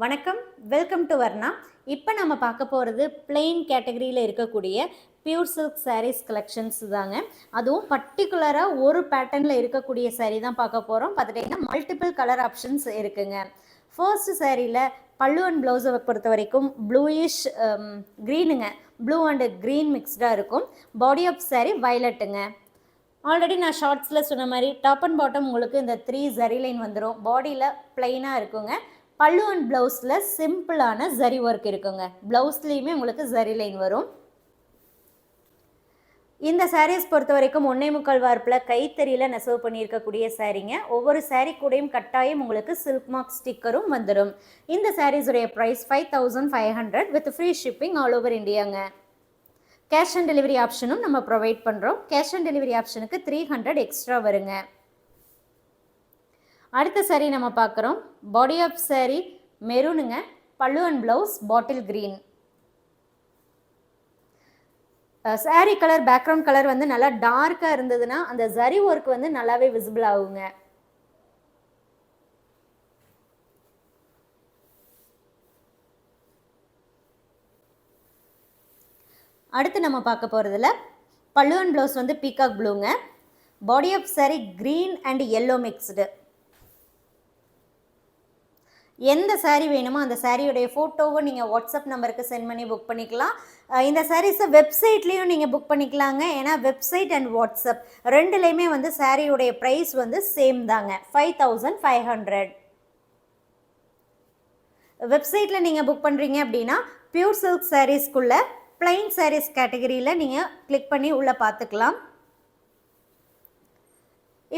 வணக்கம், welcome to Varna. இப்போ நம்ம பார்க்க போகிறது பிளெயின் கேட்டகரியில் இருக்கக்கூடிய பியூர் சில்க் சாரீஸ் கலெக்ஷன்ஸ் தாங்க. அதுவும் பர்டிகுலராக ஒரு பேட்டர்னில் இருக்கக்கூடிய சாரீ தான் பார்க்க போகிறோம். பார்த்துட்டிங்கன்னா மல்டிபிள் கலர் ஆப்ஷன்ஸ் இருக்குங்க. ஃபர்ஸ்ட் சாரியில் பல்லு அண்ட் ப்ளவுஸை பொறுத்த வரைக்கும் ப்ளூயிஷ் க்ரீனுங்க, ப்ளூ அண்டு க்ரீன் மிக்ஸ்டாக இருக்கும். பாடி ஆஃப் சாரீ வயலட்டுங்க. ஆல்ரெடி நான் ஷார்ட்ஸில் சொன்ன மாதிரி டாப் அண்ட் பாட்டம் உங்களுக்கு இந்த 3 ஜரி லைன் வந்துடும். பாடியில் பிளெயினாக இருக்குங்க. பல்லு அண்ட் ப்ளவுஸில் சிம்பிளான ஜரி ஒர்க் இருக்குங்க. ப்ளவுஸ்லேயுமே உங்களுக்கு ஜரி லைன் வரும். இந்த சாரீஸ் பொறுத்த வரைக்கும் 1.25 வார்ப்பில் கைத்தறியில் நெசவு பண்ணியிருக்கக்கூடிய சாரீங்க. ஒவ்வொரு சாரீ கூடயும் கட்டாயம் உங்களுக்கு சில்க் மார்க் ஸ்டிக்கரும் வந்துடும். இந்த சாரீஸுடைய price 5500 with free shipping all over இந்தியாங்க. கேஷ் ஆன் டெலிவரி ஆப்ஷனும் நம்ம ப்ரொவைட் பண்ணுறோம். கேஷ் ஆன் டெலிவரி ஆப்ஷனுக்கு 300 எக்ஸ்ட்ரா வருங்க. அடுத்த சாரீ நம்ம பார்க்குறோம். பாடி ஆஃப் சாரீ மெரூனுங்க, பல்லு and blouse bottle green. Sari colour background colour வந்து நல்லா டார்க்காக இருந்ததுன்னா அந்த ஜரி ஒர்க் வந்து நல்லாவே விசிபிள் ஆகுங்க. அடுத்து நம்ம பார்க்க போகிறதுல பல்லு அண்ட் ப்ளவுஸ் வந்து பீகாக் ப்ளூங்க. Body of sari green and yellow mixed. எந்த சாரீ வேணுமோ அந்த சாரியுடைய ஃபோட்டோவை நீங்கள் வாட்ஸ்அப் நம்பருக்கு சென்ட் பண்ணி புக் பண்ணிக்கலாம். இந்த சாரீஸை வெப்சைட்லேயும் நீங்கள் புக் பண்ணிக்கலாங்க. ஏன்னா வெப்சைட் அண்ட் வாட்ஸ்அப் ரெண்டுலேயுமே வந்து சாரியுடைய ப்ரைஸ் வந்து சேம் தாங்க, 5500. வெப்சைட்டில் நீங்கள் புக் பண்ணுறீங்க அப்படின்னா பியூர் சில்க் சாரீஸ்க்குள்ளே பிளைன் சாரீஸ் கேட்டகரியில் நீங்கள் கிளிக் பண்ணி உள்ளே பார்த்துக்கலாம்.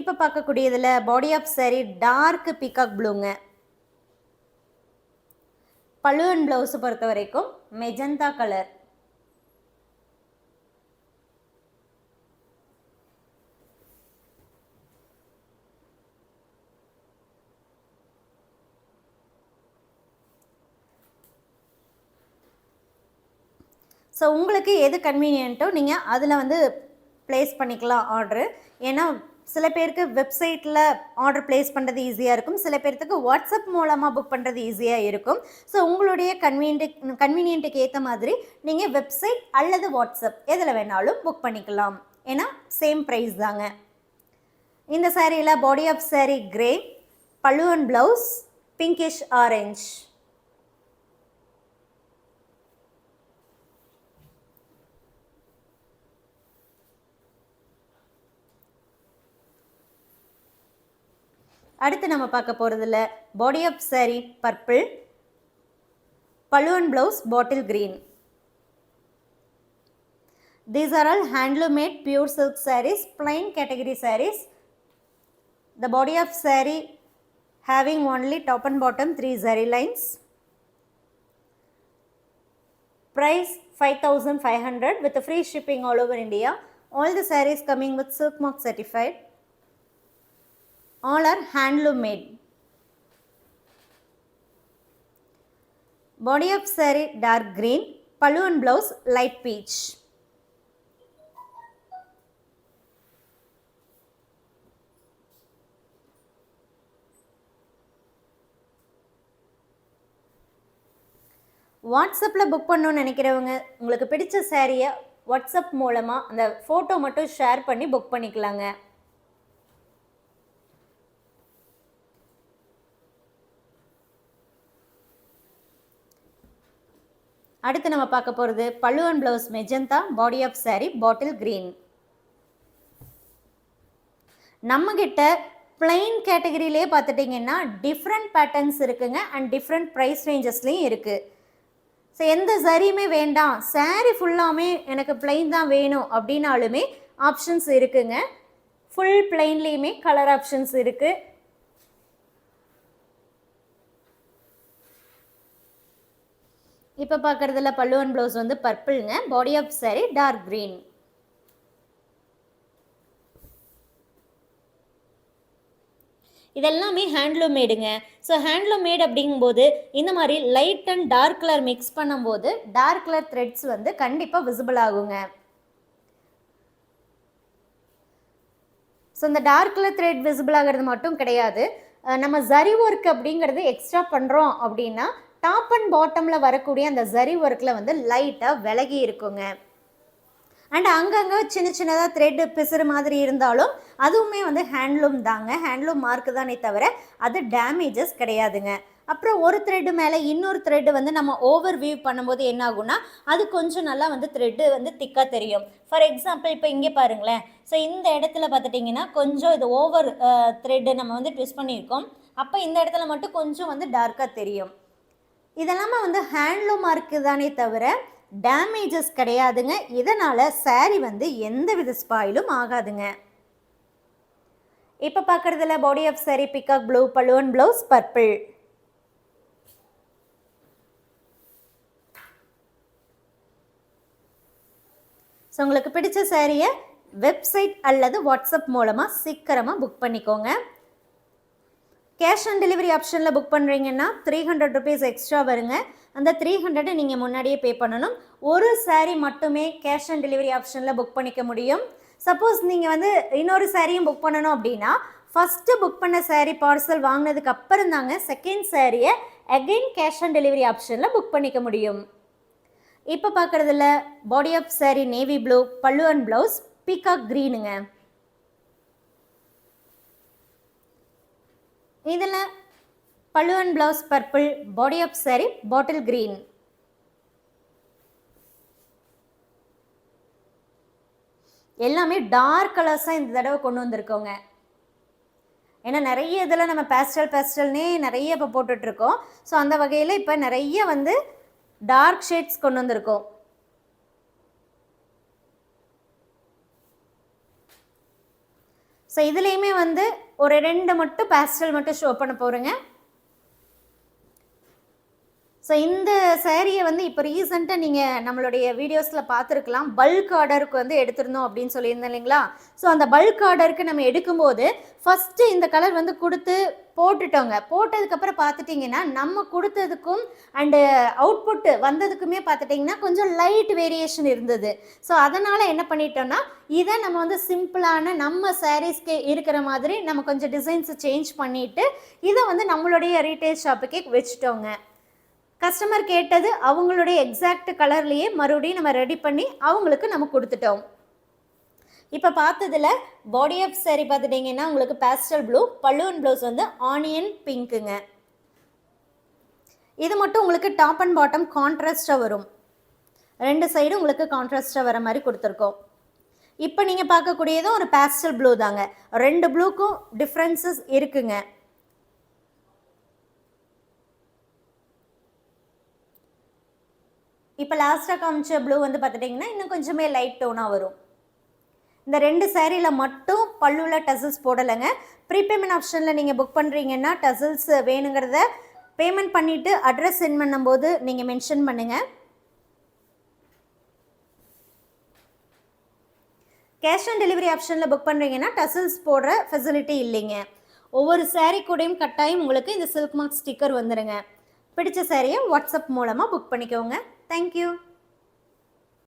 இப்போ பார்க்கக்கூடியதில் body of sari dark peacock ப்ளூங்க. பல்லு அண்ட் ப்ளவுஸை பொறுத்த வரைக்கும் மெஜந்தா கலர். ஸோ உங்களுக்கு எது கன்வீனியன்ட்டோ நீங்கள் அதில் வந்து ப்ளேஸ் பண்ணிக்கலாம் ஆர்டரு. ஏன்னா சில பேருக்கு வெப்சைட்டில் ஆர்டர் ப்ளேஸ் பண்ணுறது ஈஸியாக இருக்கும், சில பேர்த்துக்கு வாட்ஸ்அப் மூலமாக புக் பண்ணுறது ஈஸியாக இருக்கும். ஸோ உங்களுடைய கன்வீனியன்ட்டுக்கு ஏற்ற மாதிரி நீங்கள் வெப்சைட் அல்லது வாட்ஸ்அப் எதில் வேணாலும் புக் பண்ணிக்கலாம். ஏன்னா சேம் ப்ரைஸ் தாங்க. இந்த சாரியில் பாடி ஆஃப் சாரீ கிரே, பல்லு அண்ட் ப்ளவுஸ் பிங்கிஷ் ஆரஞ்ச். அடுத்து நம்ம பார்க்க போகிறதுல பாடி ஆஃப் சாரீ பர்பிள், பல்லு and blouse bottle green. These are all handloom made pure silk sarees, plain category sarees. The body of saree having only top and bottom 3 zari lines. Price 5500 with free shipping all over India. All the sarees coming with silk mark certified. All are handloom made. Body of saree dark green, pallu and blouse light peach. வாட்ஸ்அப்பில் book பண்ணணும்னு நினைக்கிறவங்க உங்களுக்கு பிடிச்ச சாரியை WhatsApp மூலமாக அந்த photo மட்டும் share பண்ணி புக் பண்ணிக்கலாங்க. அடுத்து நம்ம பார்க்க போகிறது pallu and blouse magenta, body of sari bottle green. நம்மக்கிட்ட பிளைன் கேட்டகரியிலே பார்த்துட்டிங்கன்னா டிஃப்ரெண்ட் பேட்டர்ன்ஸ் இருக்குங்க அண்ட் டிஃப்ரெண்ட் ப்ரைஸ் ரேஞ்சஸ்லேயும் இருக்குது. ஸோ எந்த சரியுமே வேண்டாம், சாரீ ஃபுல்லாமே எனக்கு பிளைன் தான் வேணும் அப்படின்னாலுமே ஆப்ஷன்ஸ் இருக்குங்க. ஃபுல் பிளைன்லேயுமே கலர் ஆப்ஷன்ஸ் இருக்குது. இப்போ பார்க்குறதுல பல்லு அண்ட் ப்ளவுஸ் வந்து பர்பிள்ங்க, body of sari dark green. இதெல்லாமே ஹேண்ட்லூம் மேடுங்க. ஸோ ஹேண்ட்லூம் மேட் அப்படிங்கும்போது இந்த மாதிரி light and dark colour mix பண்ணும்போது டார்க் கலர் த்ரெட்ஸ் வந்து கண்டிப்பாக விசிபிள் ஆகுங்க. ஸோ இந்த டார்க் கலர் த்ரெட் விசிபிள் ஆகிறது மட்டும் கிடையாது, நம்ம ஜரி ஒர்க் அப்படிங்கிறது எக்ஸ்ட்ரா பண்ணுறோம் அப்படின்னா டாப் அண்ட் பாட்டமில் வரக்கூடிய அந்த ஜரி ஒர்க்கில் வந்து லைட்டாக விலகி இருக்குங்க. அண்ட் அங்கங்கே சின்ன சின்னதாக த்ரெட்டு பிசுறு மாதிரி இருந்தாலும் அதுவுமே வந்து ஹேண்ட்லூம் தாங்க, ஹேண்ட்லூம் மார்க்கு தானே தவிர அது டேமேஜஸ் கிடையாதுங்க. அப்புறம் ஒரு த்ரெட்டு மேலே இன்னொரு த்ரெட்டு வந்து நம்ம ஓவர் வியூ பண்ணும்போது என்ன ஆகும்னா அது கொஞ்சம் நல்லா வந்து த்ரெட்டு வந்து திக்காக தெரியும். ஃபார் எக்ஸாம்பிள் இப்போ இங்கே பாருங்களேன். ஸோ இந்த இடத்துல பார்த்துட்டிங்கன்னா கொஞ்சம் இது ஓவர் த்ரெட்டு நம்ம வந்து ட்விஸ்ட் பண்ணியிருக்கோம். அப்போ இந்த இடத்துல மட்டும் கொஞ்சம் வந்து டார்க்காக தெரியும். இதெல்லாமே வந்து ஹேண்ட்லூம் மார்க்கு தானே தவிர டேமேஜஸ் கிடையாதுங்க. இதனால் சாரீ வந்து எந்த வித ஸ்பாயிலும் ஆகாதுங்க. இப்போ பார்க்குறதுல body of sari peacock blue, pallu and blouse purple. So உங்களுக்கு பிடிச்ச சாரியை வெப்சைட் அல்லது வாட்ஸ்அப் மூலமாக சீக்கிரமாக புக் பண்ணிக்கோங்க. கேஷ் ஆன் டெலிவரி ஆப்ஷனில் புக் பண்ணுறீங்கன்னா 300 rupees எக்ஸ்ட்ரா வருங்க. அந்த 300 நீங்கள் முன்னாடியே பே பண்ணணும். ஒரு சாரீ மட்டுமே கேஷ் ஆன் டெலிவரி ஆப்ஷனில் புக் பண்ணிக்க முடியும். சப்போஸ் நீங்கள் வந்து இன்னொரு சாரியும் புக் பண்ணணும் அப்படின்னா ஃபஸ்ட்டு புக் பண்ண சாரீ பார்சல் வாங்கினதுக்கு அப்புறம் தாங்க செகண்ட் சாரியை அகெயின் கேஷ் ஆன் டெலிவரி ஆப்ஷனில் புக் பண்ணிக்க முடியும். இப்போ பார்க்குறதுல body of sari navy blue, pallu and blouse peacock க்ரீனுங்க. இதில் pallu and blouse purple, body of sari bottle green. எல்லாமே டார்க் கலர்ஸாக இந்த தடவை கொண்டு வந்திருக்கோங்க. ஏன்னா நிறைய இதில் நம்ம பேஸ்டல்னே நிறைய இப்போ போட்டுட்ருக்கோம். ஸோ அந்த வகையில் இப்போ நிறைய வந்து டார்க் ஷேட்ஸ் கொண்டு வந்திருக்கோம். ஸோ இதுலேயுமே வந்து ஒரு 2 மட்டும் பேஸ்டல் மட்டும் ஷோ பண்ண போகிறேங்க. ஸோ இந்த சாரியை வந்து இப்போ ரீசெண்டாக நீங்கள் நம்மளுடைய வீடியோஸில் பார்த்துருக்கலாம். பல்க் ஆர்டருக்கு வந்து எடுத்திருந்தோம் அப்படின்னு சொல்லியிருந்தேன் இல்லைங்களா? ஸோ அந்த பல்க் ஆர்டருக்கு நம்ம எடுக்கும்போது ஃபஸ்ட்டு இந்த கலர் வந்து கொடுத்து போட்டுட்டோங்க. போட்டதுக்கப்புறம் பார்த்துட்டிங்கன்னா நம்ம கொடுத்ததுக்கும் அண்டு அவுட்புட்டு வந்ததுக்குமே பார்த்துட்டிங்கன்னா கொஞ்சம் லைட் வேரியேஷன் இருந்தது. ஸோ அதனால் என்ன பண்ணிட்டோன்னா இதை நம்ம வந்து சிம்பிளான நம்ம சாரீஸ்க்கு இருக்கிற மாதிரி நம்ம கொஞ்சம் டிசைன்ஸை சேஞ்ச் பண்ணிவிட்டு இதை வந்து நம்மளுடைய ரீட்டைல் ஷாப்புக்கே வச்சுட்டோங்க. கஸ்டமர் கேட்டது அவங்களுடைய எக்ஸாக்ட் கலர்லேயே மறுபடியும் நம்ம ரெடி பண்ணி அவங்களுக்கு நம்ம கொடுத்துட்டோம். இப்போ பார்த்ததில் பாடி ஆஃப் சாரீ பார்த்துட்டிங்கன்னா உங்களுக்கு pastel blue, pallu and blouse வந்து ஆனியன் பிங்க்குங்க. இது மட்டும் உங்களுக்கு டாப் அண்ட் பாட்டம் கான்ட்ராஸ்டாக வரும். 2 சைடும் உங்களுக்கு கான்ட்ராஸ்டாக வர மாதிரி கொடுத்துருக்கோம். இப்போ நீங்கள் பார்க்கக்கூடியதும் ஒரு பேஸ்டல் ப்ளூ தாங்க. 2 ப்ளூக்கும் டிஃப்ரென்சஸ் இருக்குங்க. இப்போ லாஸ்ட்டாக காமிச்ச ப்ளூ வந்து பார்த்துட்டிங்கன்னா இன்னும் கொஞ்சமே லைட் டோனாக வரும். இந்த 2 சாரியில் மட்டும் பல்லுவில் டசல்ஸ் போடலைங்க. ப்ரீபேமெண்ட் ஆப்ஷனில் நீங்கள் புக் பண்ணுறீங்கன்னா டசல்ஸ் வேணுங்கிறத பேமெண்ட் பண்ணிவிட்டு அட்ரஸ் சென்ட் பண்ணும்போது நீங்கள் மென்ஷன் பண்ணுங்கள். கேஷ் ஆன் டெலிவரி ஆப்ஷனில் புக் பண்ணுறீங்கன்னா டசல்ஸ் போடுற ஃபெசிலிட்டி இல்லைங்க. ஒவ்வொரு சாரீ கூடயும் கட்டாயம் உங்களுக்கு இந்த சில்க் மார்க் ஸ்டிக்கர் வந்துடுங்க. பிடிச்ச சாரியை வாட்ஸ்அப் மூலமாக புக் பண்ணிக்கோங்க. தேங்க்யூ.